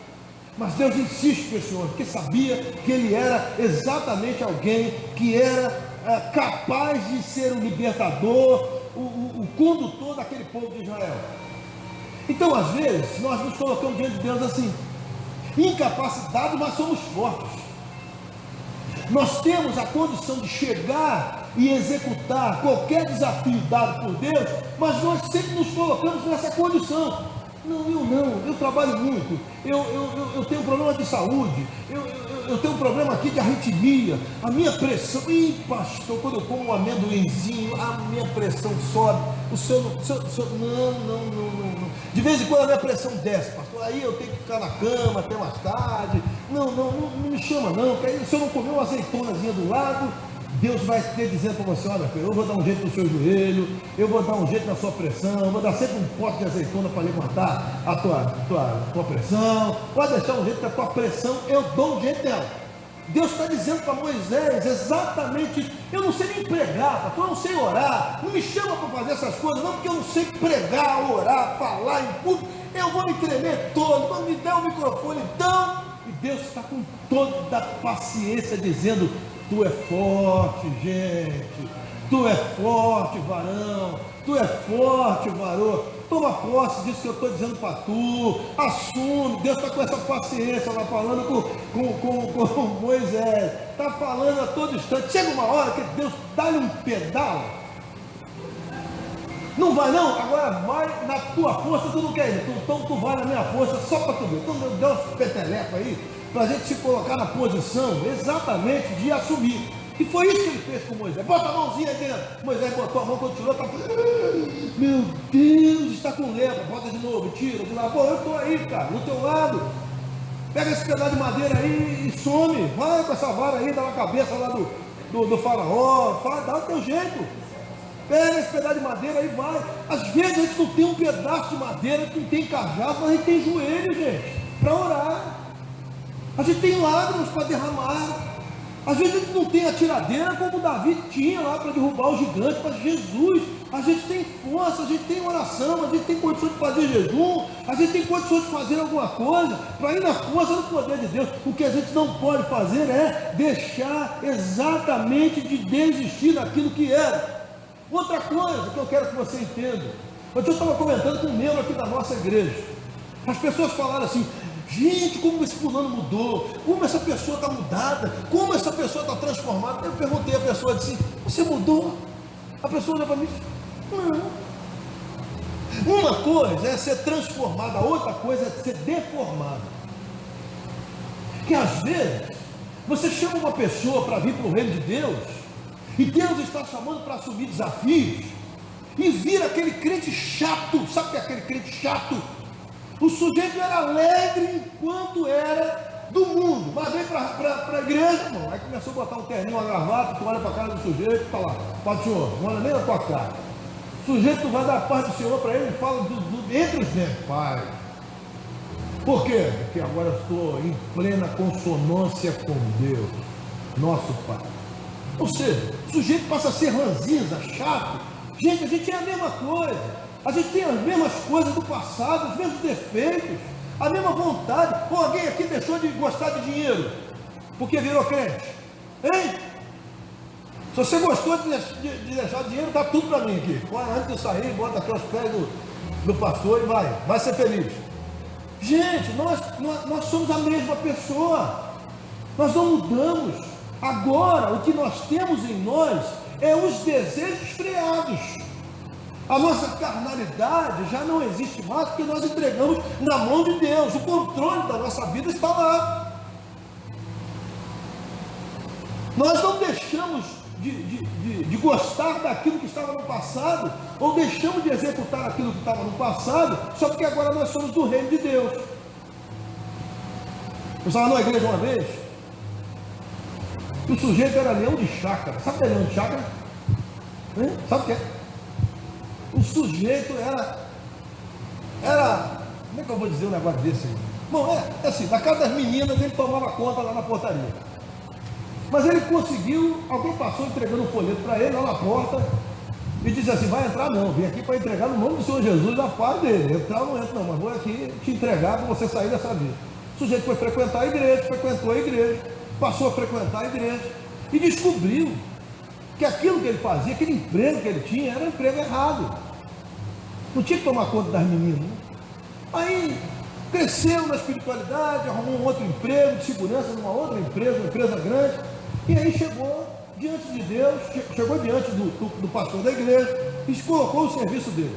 Mas Deus insiste com esse homem, porque sabia que ele era exatamente alguém que era capaz de ser o libertador, o condutor daquele povo de Israel. Então, às vezes, nós nos colocamos diante de Deus assim, incapacitados, mas somos fortes. Nós temos a condição de chegar e executar qualquer desafio dado por Deus, mas nós sempre nos colocamos nessa condição. Eu trabalho muito, eu tenho problema de saúde, eu tenho um problema aqui de arritmia, a minha pressão, pastor, quando eu como um amendoinzinho, a minha pressão sobe, não, de vez em quando a minha pressão desce, pastor, aí eu tenho que ficar na cama até mais tarde, não me chama não, porque aí se eu não comer uma azeitonazinha do lado, Deus vai ter dizendo para você: olha, eu vou dar um jeito no seu joelho, eu vou dar um jeito na sua pressão, eu vou dar sempre um pote de azeitona para levantar a tua pressão, pode deixar um jeito que a tua pressão, eu dou um jeito nela. Deus está dizendo para Moisés exatamente isso. Eu não sei nem pregar, pastor, eu não sei orar, não me chama para fazer essas coisas não, porque eu não sei pregar, orar, falar em público, eu vou me tremer todo, vou me dar o microfone então. E Deus está com toda a paciência dizendo: tu é forte, gente, tu é forte, varão, tu é forte, varô, toma posse disso que eu estou dizendo para tu, assume. Deus está com essa paciência lá falando com Moisés, está falando a todo instante. Chega uma hora que Deus dá-lhe um pedal, não vai não, agora vai na tua força, tu não quer ir, então tu vai na minha força só para tu ver. Então dá uns peteleco aí, para a gente se colocar na posição exatamente de assumir. E foi isso que ele fez com Moisés. Bota a mãozinha aí dentro. Moisés botou a mão, quando tirou, meu Deus, está com lepra. Bota de novo, tira de lá. Pô, eu estou aí, cara, do teu lado. Pega esse pedaço de madeira aí e some. Vai com essa vara aí, dá na cabeça lá do faraó. Dá o teu jeito. Pega esse pedaço de madeira e vai. Às vezes a gente não tem um pedaço de madeira, que não tem cajado, mas a gente tem joelho, gente, para orar. A gente tem lágrimas para derramar. Às vezes a gente não tem a tiradeira como Davi tinha lá para derrubar o gigante, mas Jesus, a gente tem força, a gente tem oração, a gente tem condições de fazer jejum, a gente tem condições de fazer alguma coisa para ir na força do poder de Deus. O que a gente não pode fazer é deixar exatamente de desistir daquilo que era. Outra coisa que eu quero que você entenda, eu estava comentando com um membro aqui da nossa igreja, as pessoas falaram assim: gente, como esse fulano mudou, como essa pessoa está mudada, como essa pessoa está transformada. Eu perguntei à pessoa, disse: você mudou? A pessoa olhou para mim e disse: não. Uma coisa é ser transformada, a outra coisa é ser deformada. Que às vezes você chama uma pessoa para vir para o reino de Deus, e Deus está chamando para assumir desafios, e vira aquele crente chato. Sabe o que é aquele crente chato? O sujeito era alegre enquanto era do mundo, mas veio para a igreja, irmão. Aí começou a botar um terninho, uma gravata, tu olha para a cara do sujeito, está lá: Pai do Senhor, não olha nem na tua cara. O sujeito vai dar a paz do Senhor para ele e fala entre os dentes: Pai. Por quê? Porque agora eu estou em plena consonância com Deus, nosso Pai. Ou seja, o sujeito passa a ser ranzinza, chato. Gente, a gente é a mesma coisa. A gente tem as mesmas coisas do passado, os mesmos defeitos, a mesma vontade. Ou alguém aqui deixou de gostar de dinheiro porque virou crente? Hein? Se você gostou de deixar dinheiro, dá tudo para mim aqui. Antes de sair, bota aqui aos pés do pastor e vai ser feliz. Gente, nós somos a mesma pessoa. Nós não mudamos. Agora, o que nós temos em nós é os desejos freados. A nossa carnalidade já não existe mais, porque nós entregamos na mão de Deus. O controle da nossa vida está lá. Nós não deixamos de gostar daquilo que estava no passado, ou deixamos de executar aquilo que estava no passado, só porque agora nós somos do reino de Deus. Eu estava numa igreja uma vez, o sujeito era leão de chácara. Sabe o que é leão de chácara? Sabe o que é? O sujeito era, como é que eu vou dizer um negócio desse aí? Bom, é assim, na casa das meninas ele tomava conta lá na portaria. Mas ele conseguiu, alguém passou entregando um folheto para ele lá na porta e disse assim: vai entrar não, vim aqui para entregar no nome do Senhor Jesus a paz dele. Entrar não entra não, mas vou aqui te entregar para você sair dessa vida. O sujeito foi frequentar a igreja, frequentou a igreja, passou a frequentar a igreja e descobriu que aquilo que ele fazia, aquele emprego que ele tinha, era um emprego errado. Não tinha que tomar conta das meninas. Aí cresceu na espiritualidade, arrumou um outro emprego de segurança numa outra empresa, uma empresa grande, e aí chegou diante de Deus, chegou diante do pastor da igreja e se colocou o serviço dele.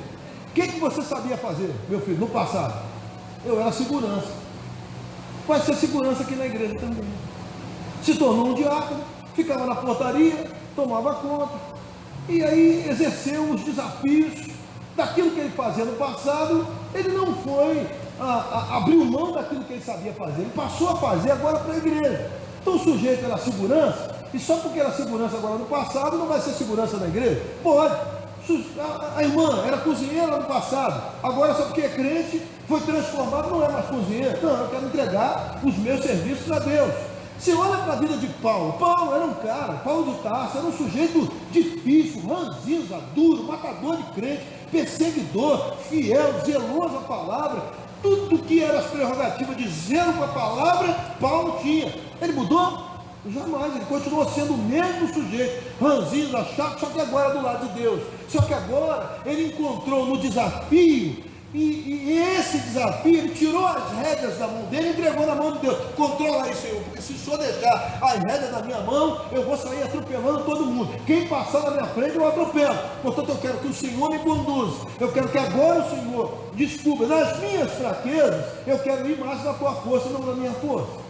O que você sabia fazer, meu filho, no passado? Eu era segurança. Vai ser segurança aqui na igreja também. Se tornou um diácono, ficava na portaria, tomava conta, e aí exerceu os desafios daquilo que ele fazia no passado. Ele não foi abriu mão daquilo que ele sabia fazer, ele passou a fazer agora para a igreja. Então o sujeito era segurança, e só porque era segurança agora no passado, não vai ser segurança na igreja? Pode. A irmã era cozinheira no passado, agora só porque é crente, foi transformado, não é mais cozinheira. Não, eu quero entregar os meus serviços a Deus. Você olha para a vida de Paulo. Paulo era um cara, Paulo de Tarso, era um sujeito difícil, ranzinza, duro, matador de crente, perseguidor, fiel, zeloso à palavra. Tudo que era as prerrogativas de zelo com a palavra, Paulo tinha. Ele mudou? Jamais, ele continuou sendo o mesmo sujeito, ranzinza, chato, só que agora do lado de Deus. Só que agora ele encontrou no desafio, e esse desafio, ele tirou as rédeas da mão dele e entregou na mão de Deus. Controla aí, Senhor, porque se o Senhor deixar as rédeas na minha mão, eu vou sair atropelando todo mundo. Quem passar na minha frente, eu atropelo. Portanto, eu quero que o Senhor me conduza. Eu quero que agora o Senhor descubra nas minhas fraquezas. Eu quero ir mais na tua força, não na minha força.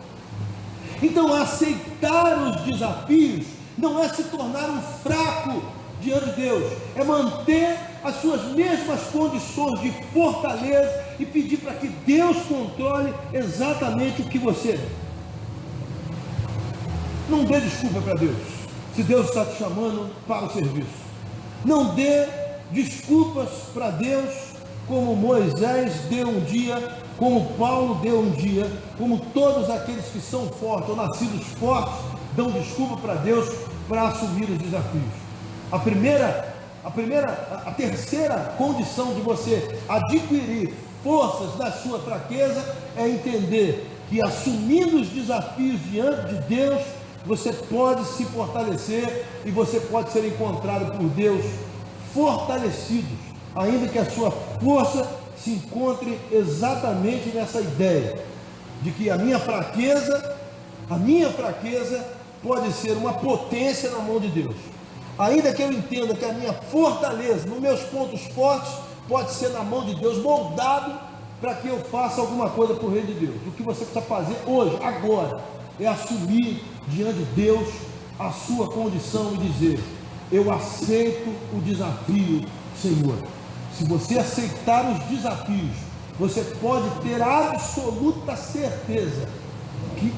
Então, aceitar os desafios não é se tornar um fraco diante de Deus, é manter as suas mesmas condições de fortaleza e pedir para que Deus controle exatamente o que você é. Não dê desculpa para Deus, se Deus está te chamando para o serviço. Não dê desculpas para Deus, como Moisés deu um dia, como Paulo deu um dia, como todos aqueles que são fortes ou nascidos fortes dão desculpa para Deus para assumir os desafios. A terceira condição de você adquirir forças na sua fraqueza é entender que, assumindo os desafios diante de Deus, você pode se fortalecer e você pode ser encontrado por Deus fortalecido, ainda que a sua força se encontre exatamente nessa ideia de que a minha fraqueza pode ser uma potência na mão de Deus. Ainda que eu entenda que a minha fortaleza, nos meus pontos fortes, pode ser na mão de Deus, moldado para que eu faça alguma coisa para o reino de Deus. O que você precisa fazer hoje, agora, é assumir diante de Deus a sua condição e dizer: eu aceito o desafio, Senhor. Se você aceitar os desafios, você pode ter absoluta certeza que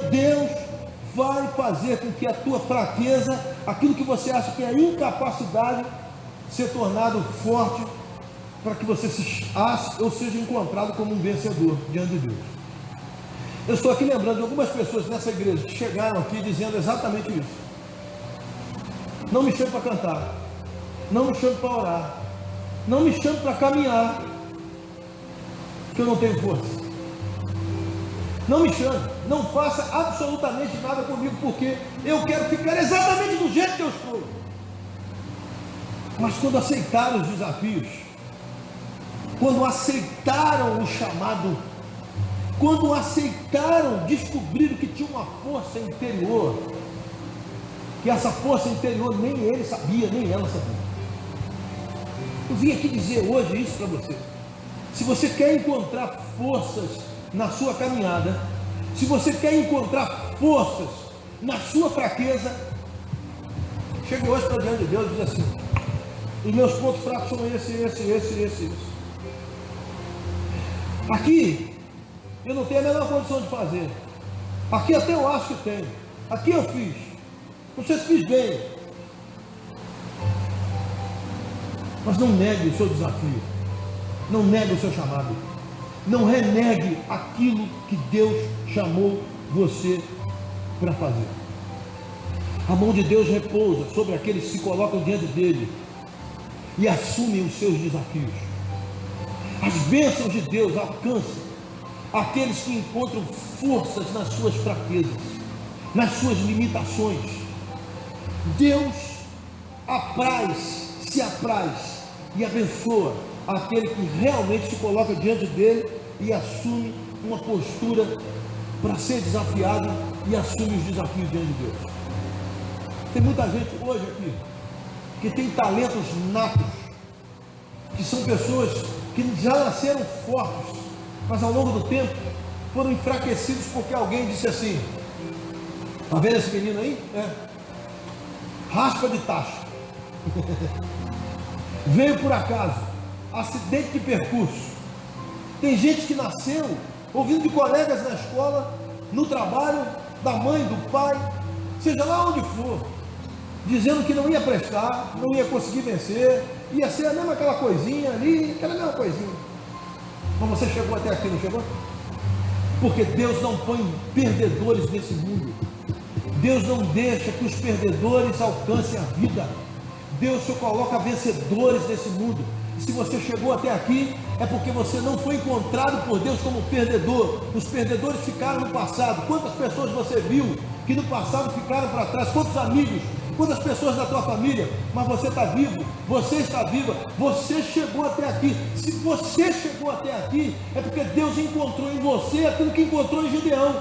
Deus vai fazer com que a tua fraqueza, aquilo que você acha que é incapacidade, ser tornado forte, para que você se ache ou seja encontrado como um vencedor diante de Deus. Eu estou aqui lembrando de algumas pessoas nessa igreja que chegaram aqui dizendo exatamente isso: não me chame para cantar, não me chame para orar, não me chame para caminhar, porque eu não tenho força. Não me chame, não faça absolutamente nada comigo, porque eu quero ficar exatamente do jeito que eu estou. Mas quando aceitaram os desafios, quando aceitaram o chamado, quando aceitaram, descobriram que tinha uma força interior, que essa força interior nem ele sabia, nem ela sabia. Eu vim aqui dizer hoje isso para você. Se você quer encontrar forças na sua caminhada, se você quer encontrar forças na sua fraqueza, chegue hoje para diante de Deus e diz assim: os meus pontos fracos são esse. Aqui eu não tenho a menor condição de fazer. Aqui até eu acho que tenho. Aqui eu fiz. Não sei se fiz bem. Mas não negue o seu desafio. Não negue o seu chamado. Não renegue aquilo que Deus chamou você para fazer. A mão de Deus repousa sobre aqueles que se colocam diante dele e assumem os seus desafios. As bênçãos de Deus alcançam aqueles que encontram forças nas suas fraquezas, nas suas limitações. Deus se apraz e abençoa aquele que realmente se coloca diante dele e assume uma postura para ser desafiado e assume os desafios diante de Deus. Tem muita gente hoje aqui que tem talentos natos, que são pessoas que já nasceram fortes, mas ao longo do tempo foram enfraquecidos porque alguém disse assim: está vendo esse menino aí? Raspa de tacho. Veio por acaso, acidente de percurso. Tem gente que nasceu ouvindo de colegas na escola, no trabalho, da mãe, do pai, seja lá onde for, dizendo que não ia prestar, não ia conseguir vencer, ia ser a mesma aquela coisinha ali, aquela mesma coisinha. Mas você chegou até aqui, não chegou? Porque Deus não põe perdedores nesse mundo. Deus não deixa que os perdedores alcancem a vida. Deus só coloca vencedores nesse mundo. E se você chegou até aqui, é porque você não foi encontrado por Deus como perdedor. Os perdedores ficaram no passado. Quantas pessoas você viu que no passado ficaram para trás? Quantos amigos? Quantas pessoas da tua família? Mas você está vivo, você está viva, você chegou até aqui. Se você chegou até aqui, é porque Deus encontrou em você aquilo que encontrou em Gideão.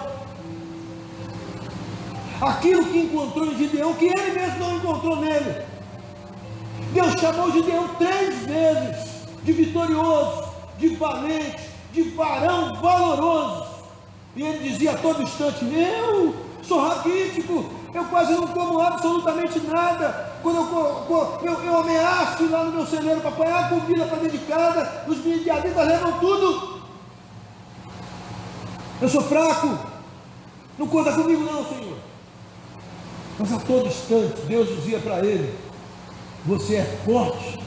Aquilo que encontrou em Gideão, que ele mesmo não encontrou nele. Deus chamou Gideão 3 vezes de vitorioso, de valente, de varão valoroso. E ele dizia a todo instante: eu sou raquítico, eu quase não como absolutamente nada. Quando eu ameaço ir lá no meu celeiro para apanhar comida para dentro de casa, os midianitas levam tudo. Eu sou fraco, não conta comigo não, Senhor. Mas a todo instante Deus dizia para ele: você é forte,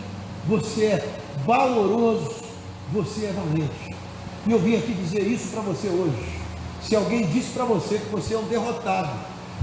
você é valoroso, você é valente. E eu vim aqui dizer isso para você hoje. Se alguém disse para você que você é um derrotado,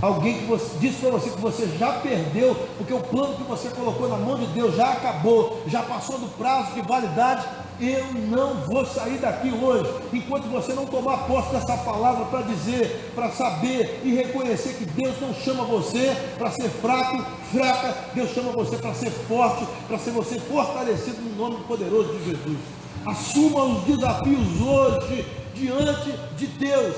alguém que disse para você que você já perdeu, porque o plano que você colocou na mão de Deus já acabou, já passou do prazo de validade, eu não vou sair daqui hoje, enquanto você não tomar posse dessa palavra para dizer, para saber e reconhecer que Deus não chama você para ser fraco, fraca. Deus chama você para ser forte, para ser você fortalecido no nome poderoso de Jesus. Assuma os desafios hoje diante de Deus.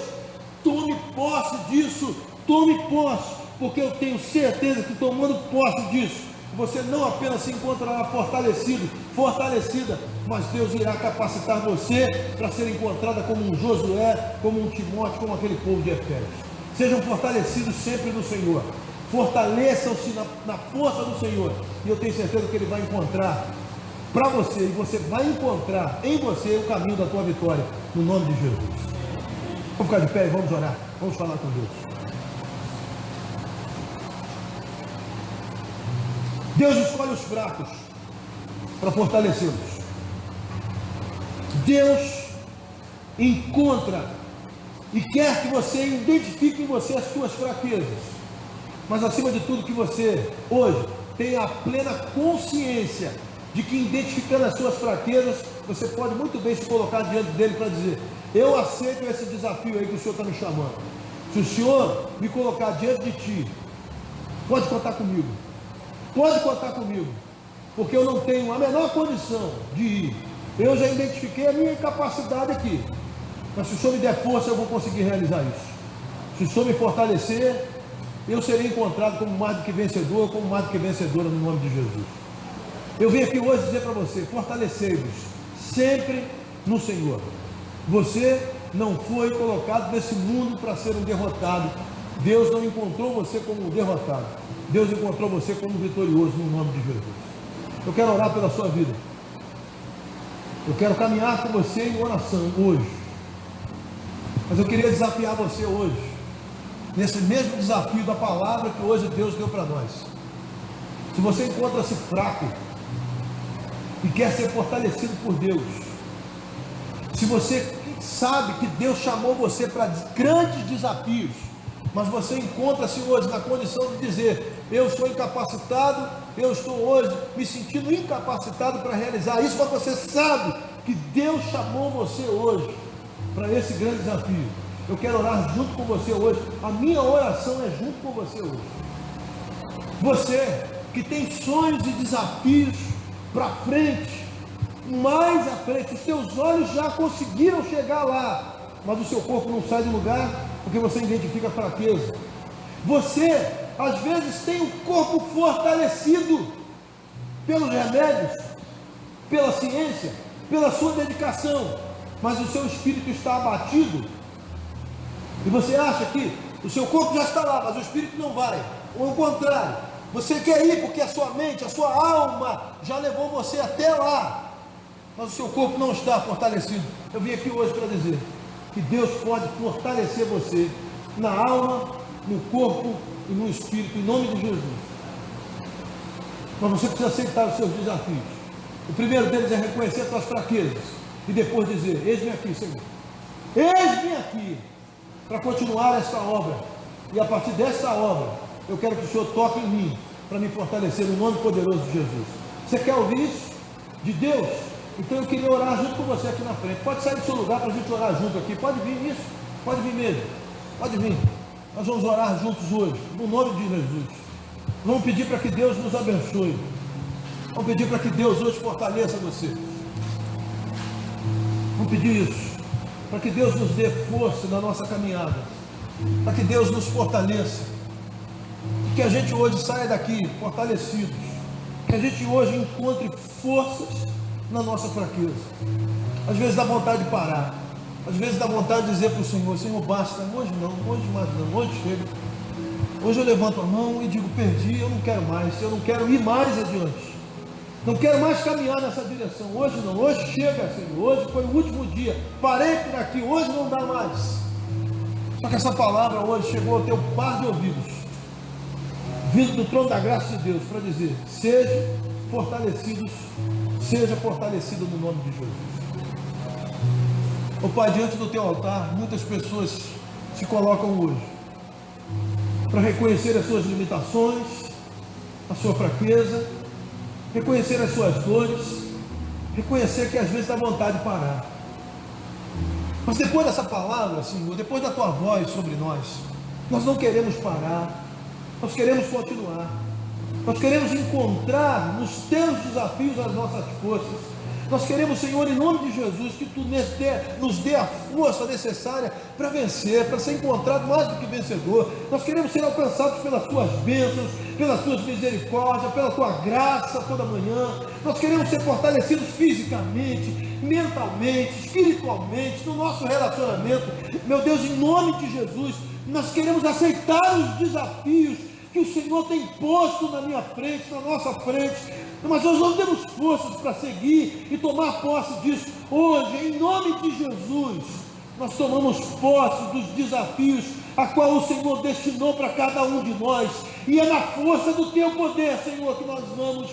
Tome posse disso, tome posse, porque eu tenho certeza que tomando posse disso, você não apenas se encontrará fortalecido, fortalecida, mas Deus irá capacitar você para ser encontrada como um Josué, como um Timóteo, como aquele povo de Efésios. Sejam fortalecidos sempre no Senhor, fortaleçam-se na força do Senhor, e eu tenho certeza que Ele vai encontrar para você, e você vai encontrar em você o caminho da tua vitória, no nome de Jesus. Vamos ficar de pé e vamos orar, vamos falar com Deus. Deus escolhe os fracos para fortalecê-los. Deus encontra e quer que você identifique em você as suas fraquezas, mas acima de tudo que você hoje tenha a plena consciência de que, identificando as suas fraquezas, você pode muito bem se colocar diante dele para dizer: eu aceito esse desafio aí que o Senhor está me chamando. Se o Senhor me colocar diante de ti, pode contar comigo. Pode contar comigo, porque eu não tenho a menor condição de ir. Eu já identifiquei a minha incapacidade aqui, mas se o Senhor me der força, eu vou conseguir realizar isso. Se o Senhor me fortalecer, eu serei encontrado como mais do que vencedor, como mais do que vencedora, no nome de Jesus. Eu vim aqui hoje dizer para você: fortalecei-vos sempre no Senhor. Você não foi colocado nesse mundo para ser um derrotado. Deus não encontrou você como um derrotado. Deus encontrou você como um vitorioso, no nome de Jesus. Eu quero orar pela sua vida. Eu quero caminhar com você em oração hoje. Mas eu queria desafiar você hoje, nesse mesmo desafio da palavra que hoje Deus deu para nós. Se você encontra-se fraco e quer ser fortalecido por Deus, se você sabe que Deus chamou você para grandes desafios, mas você encontra-se hoje na condição de dizer: eu sou incapacitado, eu estou hoje me sentindo incapacitado para realizar isso, mas você sabe que Deus chamou você hoje para esse grande desafio. Eu quero orar junto com você hoje. A minha oração é junto com você hoje. Você que tem sonhos e desafios para frente, mais à frente, os seus olhos já conseguiram chegar lá, mas o seu corpo não sai do lugar porque você identifica fraqueza. Você às vezes tem o corpo fortalecido pelos remédios, pela ciência, pela sua dedicação, mas o seu espírito está abatido, e você acha que o seu corpo já está lá, mas o espírito não vai, ou ao contrário, você quer ir porque a sua mente, a sua alma já levou você até lá, mas o seu corpo não está fortalecido. Eu vim aqui hoje para dizer que Deus pode fortalecer você na alma, no corpo e no espírito, em nome de Jesus. Mas você precisa aceitar os seus desafios. O primeiro deles é reconhecer as suas fraquezas e depois dizer: eis-me aqui, Senhor, eis-me aqui para continuar esta obra, e a partir desta obra eu quero que o Senhor toque em mim para me fortalecer no nome poderoso de Jesus. Você quer ouvir isso de Deus? Então eu queria orar junto com você aqui na frente. Pode sair do seu lugar para a gente orar junto aqui. Pode vir isso, pode vir mesmo, pode vir. Nós vamos orar juntos hoje, no nome de Jesus. Vamos pedir para que Deus nos abençoe. Vamos pedir para que Deus hoje fortaleça você. Vamos pedir isso, para que Deus nos dê força na nossa caminhada, para que Deus nos fortaleça, que a gente hoje saia daqui fortalecidos, que a gente hoje encontre forças na nossa fraqueza. Às vezes dá vontade de parar, às vezes dá vontade de dizer para o Senhor: Senhor, basta, hoje não, hoje mais não, hoje chega. Hoje eu levanto a mão e digo: perdi, eu não quero mais, eu não quero ir mais adiante, não quero mais caminhar nessa direção. Hoje não, hoje chega, Senhor, hoje foi o último dia, parei por aqui, hoje não dá mais. Só que essa palavra hoje chegou ao teu par de ouvidos, vindo do trono da graça de Deus, para dizer: seja fortalecido no nome de Jesus. Ó Pai, diante do teu altar, muitas pessoas se colocam hoje para reconhecer as suas limitações, a sua fraqueza, reconhecer as suas dores, reconhecer que às vezes dá vontade de parar. Mas depois dessa palavra, Senhor, depois da tua voz sobre nós não queremos parar, nós queremos continuar, nós queremos encontrar nos teus desafios as nossas forças. Nós queremos, Senhor, em nome de Jesus, que Tu nos dê a força necessária para vencer, para ser encontrado mais do que vencedor. Nós queremos ser alcançados pelas Tuas bênçãos, pelas Tuas misericórdias, pela Tua graça toda manhã. Nós queremos ser fortalecidos fisicamente, mentalmente, espiritualmente, no nosso relacionamento. Meu Deus, em nome de Jesus, nós queremos aceitar os desafios que o Senhor tem posto na minha frente, na nossa frente, mas nós não temos forças para seguir e tomar posse disso. Hoje, em nome de Jesus, nós tomamos posse dos desafios a qual o Senhor destinou para cada um de nós, e é na força do Teu poder, Senhor, que nós vamos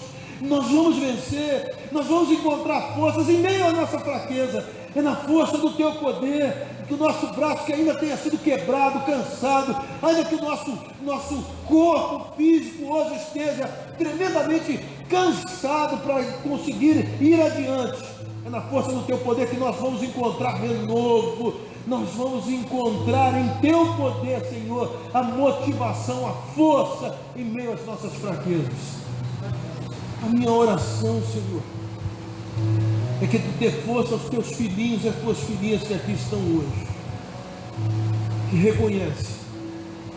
vencer, nós vamos encontrar forças em meio à nossa fraqueza. É na força do Teu poder, que o nosso braço que ainda tenha sido quebrado, cansado, ainda que o nosso corpo físico hoje esteja tremendamente cansado para conseguir ir adiante, é na força do Teu poder que nós vamos encontrar renovo, nós vamos encontrar em Teu poder, Senhor, a motivação, a força em meio às nossas fraquezas. A minha oração, Senhor, é que Tu dê força aos Teus filhinhos e às Tuas filhinhas que aqui estão hoje, que reconhecem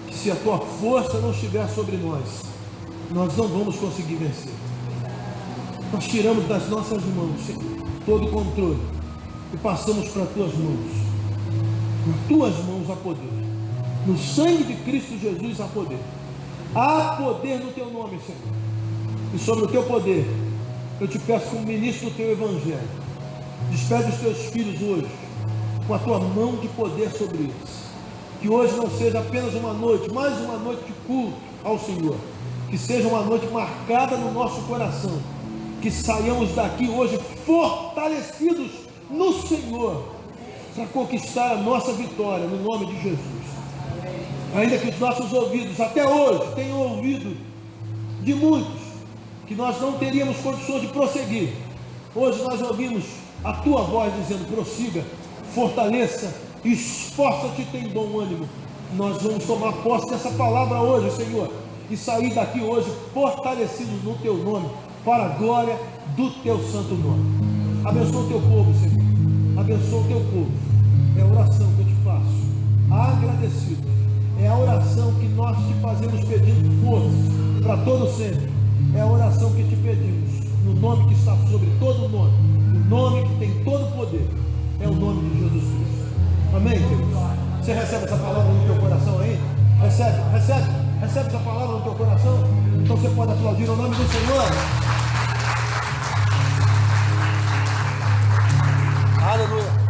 que se a Tua força não estiver sobre nós não vamos conseguir vencer. Nós tiramos das nossas mãos, Senhor, todo o controle e passamos para as tuas mãos. Nas tuas mãos há poder. No sangue de Cristo Jesus há poder. Há poder no teu nome, Senhor. E sobre o teu poder, eu te peço como ministro do teu evangelho, despede os teus filhos hoje, com a tua mão de poder sobre eles. Que hoje não seja apenas uma noite, mais uma noite de culto ao Senhor. Que seja uma noite marcada no nosso coração. Que saiamos daqui hoje fortalecidos no Senhor, para conquistar a nossa vitória, no nome de Jesus. Ainda que os nossos ouvidos até hoje tenham ouvido de muitos que nós não teríamos condições de prosseguir, hoje nós ouvimos a tua voz dizendo: prossiga, fortaleça, esforça-te, tem bom ânimo. Nós vamos tomar posse dessa palavra hoje, Senhor, e sair daqui hoje fortalecidos no teu nome, para a glória do teu santo nome. Abençoa o teu povo, Senhor. Abençoa o teu povo. É a oração que eu te faço, agradecido. É a oração que nós te fazemos pedindo força para todo sempre. É a oração que te pedimos no nome que está sobre todo nome, o nome que tem todo poder. É o nome de Jesus Cristo. Amém, queridos? Você recebe essa palavra no teu coração aí? Recebe essa palavra no teu coração? Então você pode aplaudir o nome do Senhor. Aleluia.